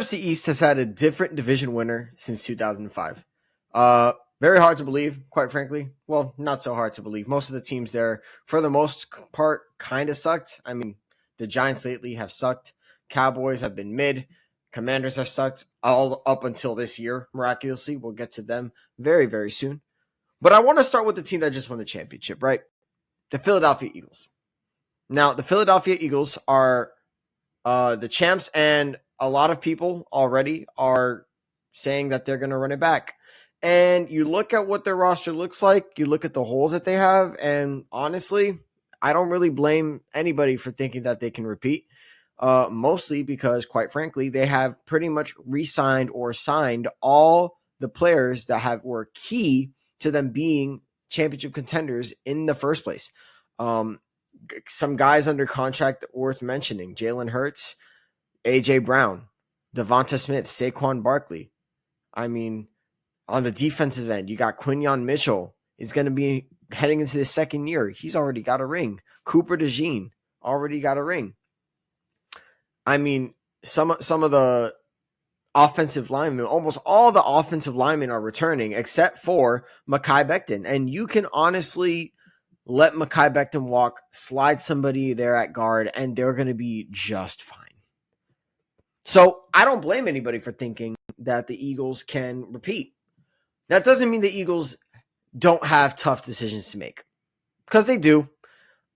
NFC East has had a different division winner since 2005. Very hard to believe, quite frankly. Well, not so hard to believe. Most of the teams there, for the most part, kind of sucked. I mean, the Giants lately have sucked. Cowboys have been mid. Commanders have sucked all up until this year, miraculously. We'll get to them very, very soon. But I want to start with the team that just won the championship, right? The Philadelphia Eagles. Now, the Philadelphia Eagles are the champs, and a lot of people already are saying that they're going to run it back. And you look at what their roster looks like, you look at the holes that they have, and honestly, I don't really blame anybody for thinking that they can repeat. Mostly because, quite frankly, they have pretty much re-signed or signed all the players that were key to them being championship contenders in the first place. Some guys under contract worth mentioning: Jalen Hurts, AJ Brown, Devonta Smith, Saquon Barkley. I mean, on the defensive end, you got Quinyon Mitchell is going to be heading into the second year. He's already got a ring. Cooper DeJean already got a ring. I mean, some of the offensive linemen, almost all the offensive linemen are returning except for Mekhi Becton. And you can honestly let Mekhi Becton walk, slide somebody there at guard, and they're going to be just fine. So I don't blame anybody for thinking that the Eagles can repeat. That doesn't mean the Eagles don't have tough decisions to make, because they do.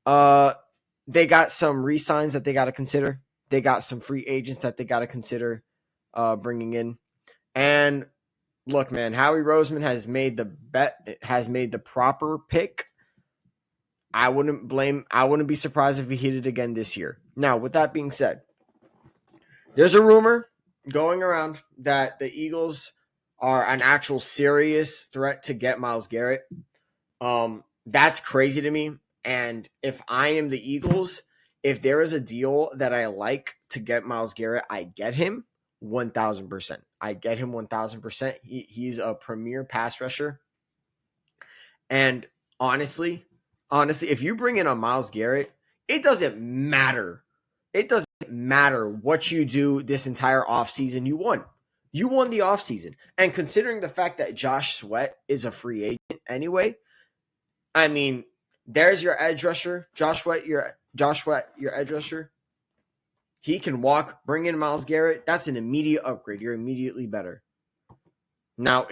They got some re-signs that they got to consider. They got some free agents that they got to consider bringing in. And look, man, Howie Roseman has made the proper pick. I wouldn't be surprised if he hit it again this year. Now, with that being said, there's a rumor going around that the Eagles are an actual serious threat to get Myles Garrett. That's crazy to me. And if I am the Eagles, if there is a deal that I like to get Myles Garrett, I get him 1,000%. I get him 1,000%. He's a premier pass rusher. And honestly, if you bring in a Myles Garrett, it doesn't matter. It doesn't matter what you do this entire offseason. You won. You won the offseason. And considering the fact that Josh Sweat is a free agent anyway, I mean, there's your edge rusher. Josh Sweat, your edge rusher. He can walk. Bring in Myles Garrett. That's an immediate upgrade. You're immediately better. Now,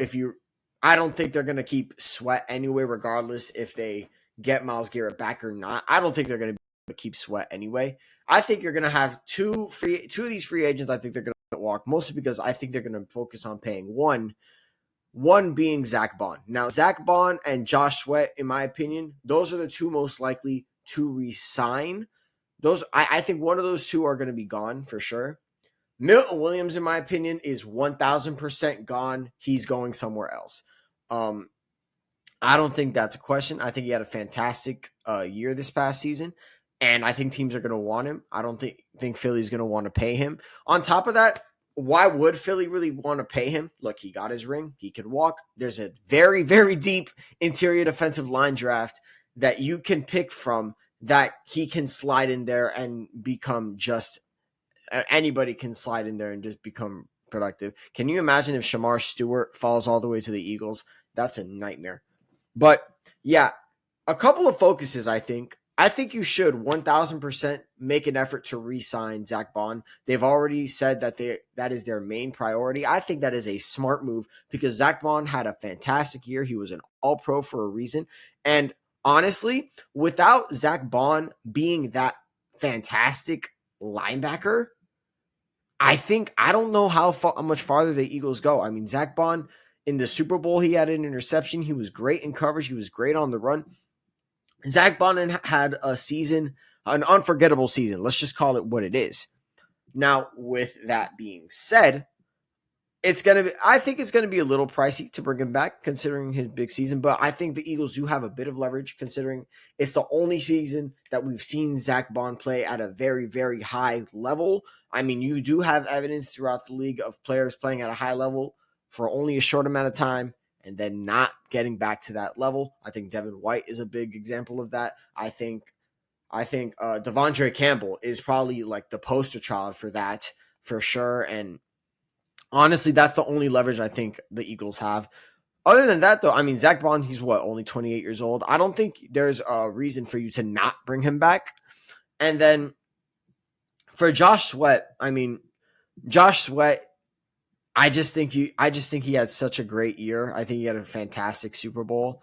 I don't think they're going to keep Sweat anyway, regardless if they get Myles Garrett back or not. I don't think they're going to be able to keep Sweat anyway. I think you're going to have two of these free agents. I think they're going to walk, mostly because I think they're going to focus on paying one being Zack Baun. Now, Zack Baun and Josh Sweat, in my opinion, those are the two most likely to resign. I think one of those two are going to be gone for sure. Milton Williams, in my opinion, is 1,000% gone. He's going somewhere else. I don't think that's a question. I think he had a fantastic year this past season, and I think teams are going to want him. I don't think Philly's going to want to pay him. On top of that, why would Philly really want to pay him? Look, he got his ring. He could walk. There's a very, very deep interior defensive line draft that you can pick from that he can slide in there and become just anybody can slide in there and just become productive. Can you imagine if Shamar Stewart falls all the way to the Eagles? That's a nightmare. But yeah, a couple of focuses, I think. I think you should 1,000% make an effort to re-sign Zack Baun. They've already said that is their main priority. I think that is a smart move because Zack Baun had a fantastic year. He was an all-pro for a reason. And honestly, without Zack Baun being that fantastic linebacker, I don't know how much farther the Eagles go. I mean, Zack Baun in the Super Bowl, he had an interception. He was great in coverage. He was great on the run. Zack Baun had an unforgettable season. Let's just call it what it is. Now, with that being said, I think it's gonna be a little pricey to bring him back considering his big season, but I think the Eagles do have a bit of leverage considering it's the only season that we've seen Zack Baun play at a very, very high level. I mean, you do have evidence throughout the league of players playing at a high level for only a short amount of time and then not getting back to that level. I think Devin White is a big example of that. I think Devondre Campbell is probably like the poster child for that for sure. And Honestly, that's the only leverage I think the Eagles have. Other than that, though, I mean, Zack Baun, he's what, only 28 years old? I don't think there's a reason for you to not bring him back. And then for Josh Sweat, I mean, Josh Sweat, I just think he had such a great year. I think he had a fantastic Super Bowl.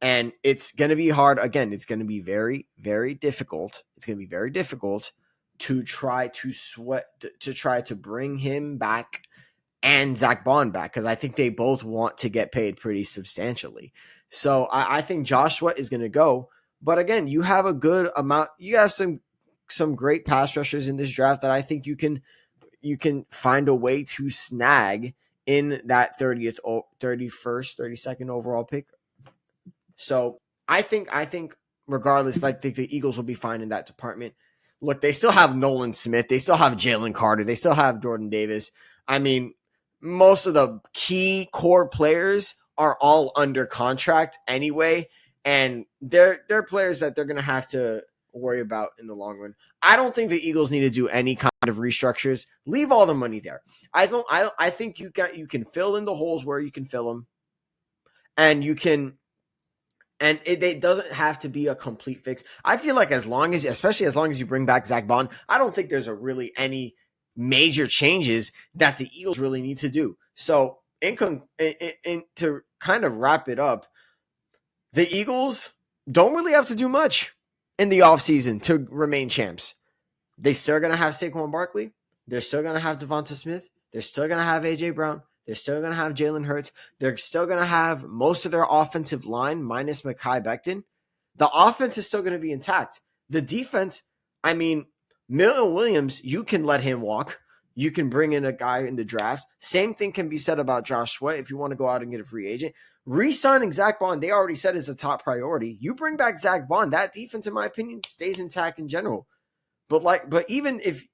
And it's going to be hard. Again, it's going to be very, very difficult. It's going to be very difficult to try to bring him back and Zack Baun back, because I think they both want to get paid pretty substantially. So I think Josh Sweat is going to go. But again, you have a good amount. You have some great pass rushers in this draft that I think you can find a way to snag in that 30th, 31st, 32nd overall pick. So I think regardless, I think the Eagles will be fine in that department. Look, they still have Nolan Smith. They still have Jalen Carter. They still have Jordan Davis. I mean, most of the key core players are all under contract anyway, and they're players that they're going to have to worry about in the long run. I don't think the Eagles need to do any kind of restructures. Leave all the money there. I think you can fill in the holes where you can fill them, and it doesn't have to be a complete fix. I feel like especially as long as you bring back Zack Baun, I don't think there's really any major changes that the Eagles really need to do. So to kind of wrap it up, the Eagles don't really have to do much in the offseason to remain champs. They're still going to have Saquon Barkley. They're still going to have Devonta Smith. They're still going to have A.J. Brown. They're still going to have Jalen Hurts. They're still going to have most of their offensive line minus Mekhi Becton. The offense is still going to be intact. The defense, I mean, Milton Williams, you can let him walk. You can bring in a guy in the draft. Same thing can be said about Josh Sweat if you want to go out and get a free agent. Re-signing Zack Baun, they already said is a top priority. You bring back Zack Baun, that defense, in my opinion, stays intact in general. But even if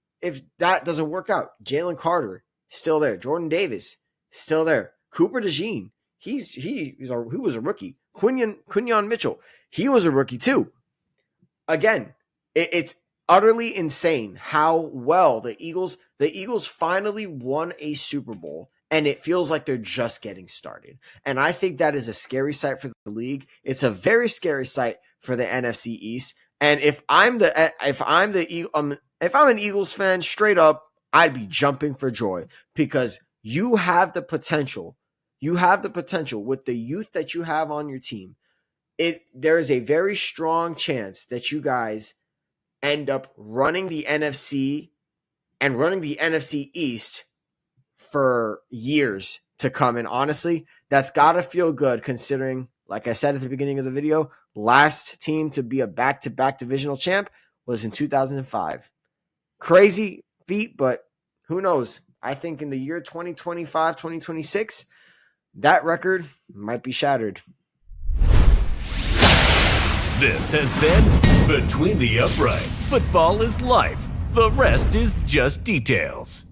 that doesn't work out, Jalen Carter still there. Jordan Davis still there. Cooper DeJean, he was a rookie. Quinyon Mitchell, he was a rookie too. Again, it's utterly insane how well the Eagles finally won a Super Bowl, and it feels like they're just getting started. And I think that is a scary sight for the league. It's a very scary sight for the NFC East. And if I'm an Eagles fan, straight up, I'd be jumping for joy, because you have the potential. You have the potential with the youth that you have on your team. There is a very strong chance that you guys end up running the NFC and running the NFC East for years to come. And honestly, that's got to feel good, considering, like I said at the beginning of the video, last team to be a back-to-back divisional champ was in 2005. Crazy feat, but who knows? I think in the year 2025, 2026, that record might be shattered. This has been Between the Uprights. Football is life. The rest is just details.